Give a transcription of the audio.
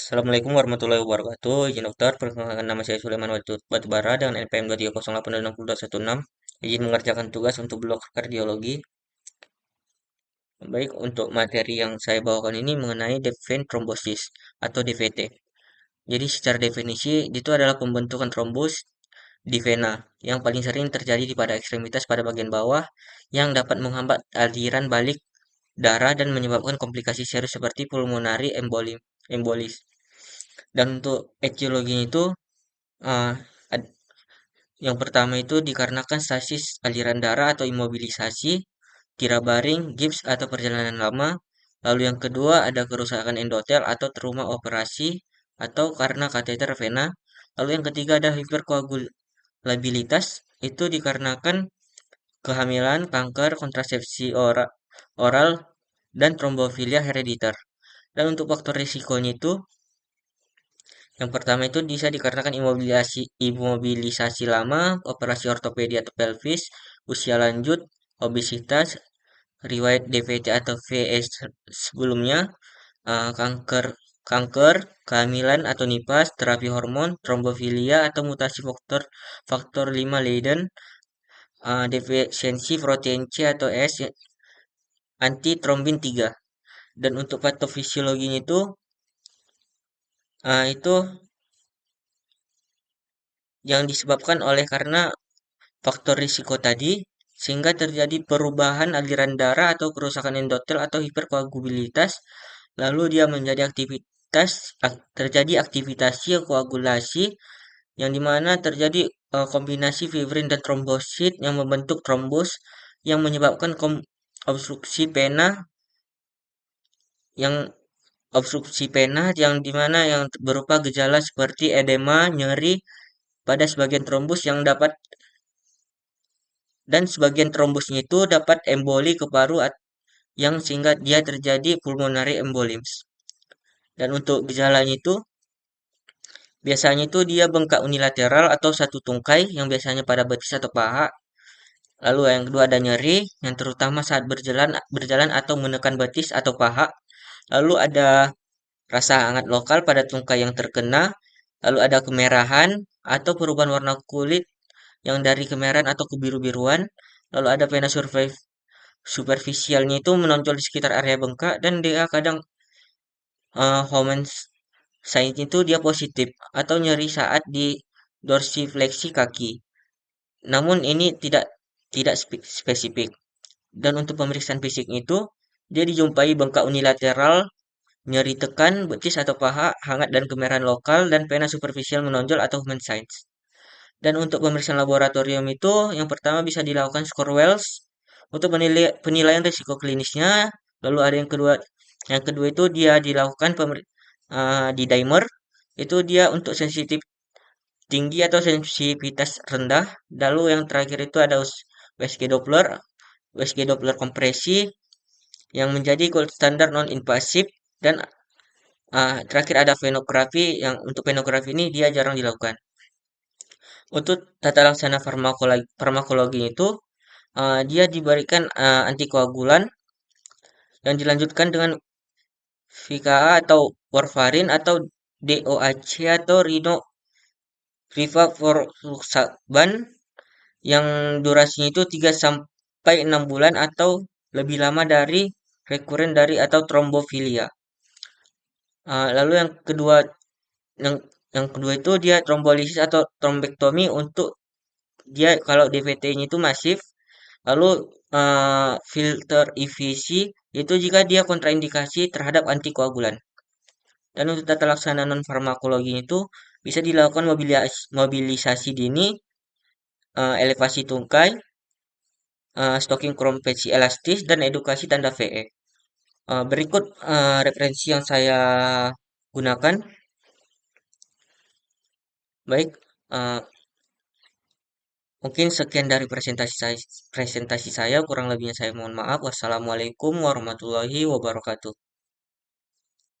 Assalamualaikum warahmatullahi wabarakatuh. Izin dokter, perkenalkan nama saya Sulaiman Batubara dengan NPM 2308216. Izin mengerjakan tugas untuk blok kardiologi. Baik, untuk materi yang saya bawakan ini mengenai vein thrombosis atau DVT. Jadi secara definisi, itu adalah pembentukan trombus di vena yang paling sering terjadi di pada ekstremitas pada bagian bawah yang dapat menghambat aliran balik darah dan menyebabkan komplikasi serius seperti pulmonari embolis. Dan untuk etiologinya itu eh, yang pertama itu dikarenakan stasis aliran darah atau imobilisasi, kira baring, gips atau perjalanan lama. Lalu yang kedua ada kerusakan endotel atau trauma operasi atau karena kateter vena. Lalu yang ketiga ada hiperkoagulabilitas, itu dikarenakan kehamilan, kanker, kontrasepsi oral, dan trombofilia herediter. Dan untuk faktor risikonya itu yang pertama itu bisa dikarenakan imobilisasi lama, operasi ortopedi atau pelvis, usia lanjut, obesitas, riwayat DVT atau VS sebelumnya, kanker, kehamilan atau nipas, terapi hormon, trombofilia atau mutasi faktor faktor 5 Leiden, defisiensi protein C atau S, anti trombin 3. Dan untuk patofisiologinya itu yang disebabkan oleh karena faktor risiko tadi, sehingga terjadi perubahan aliran darah atau kerusakan endotel atau hiperkoagulabilitas, lalu dia menjadi terjadi aktivitasi koagulasi, yang dimana terjadi kombinasi fibrin dan trombosit yang membentuk trombus yang menyebabkan obstruksi pena yang yang dimana yang berupa gejala seperti edema, nyeri pada sebagian trombus dan sebagian trombusnya itu dapat emboli ke paru yang sehingga dia terjadi pulmonary embolism. Dan untuk gejalanya itu biasanya itu dia bengkak unilateral atau satu tungkai yang biasanya pada betis atau paha. Lalu yang kedua ada nyeri yang terutama saat berjalan atau menekan betis atau paha. Lalu ada rasa hangat lokal pada tungkai yang terkena. Lalu ada kemerahan atau perubahan warna kulit yang dari kemerahan atau kebiru-biruan. Lalu ada vena superficialnya itu menonjol di sekitar area bengkak dan dia kadang Homan sign itu dia positif atau nyeri saat di dorsifleksi kaki. Namun ini tidak spesifik. Dan untuk pemeriksaan fisik itu dia dijumpai bengkak unilateral, nyeri tekan, betis atau paha, hangat dan kemerahan lokal dan vena superficial menonjol atau Homan signs. Dan untuk pemeriksaan laboratorium itu yang pertama bisa dilakukan score Wells untuk penilaian risiko klinisnya. Lalu ada yang kedua itu dia dilakukan di dimer, itu dia untuk sensitif tinggi atau sensitivitas rendah. Lalu yang terakhir itu ada USG Doppler kompresi yang menjadi gold standar non invasif. Dan terakhir ada venografi, yang untuk venografi ini dia jarang dilakukan. Untuk tata laksana farmakologi itu dia diberikan antikoagulan yang dilanjutkan dengan VKA atau warfarin atau DOAC atau rivaroxaban yang durasinya itu 3 sampai 6 bulan atau lebih lama dari rekuren dari atau trombofilia. Lalu yang yang kedua itu dia trombolisis atau trombektomi untuk dia kalau DVT-nya itu masif. Lalu filter EVC itu jika dia kontraindikasi terhadap antikoagulan. Dan untuk tata laksana non farmakologi itu bisa dilakukan mobilisasi dini, elevasi tungkai, stocking kompresi elastis dan edukasi tanda VE. Berikut referensi yang saya gunakan. Baik, eh, mungkin sekian dari presentasi saya. Kurang lebihnya saya mohon maaf. Wassalamualaikum warahmatullahi wabarakatuh.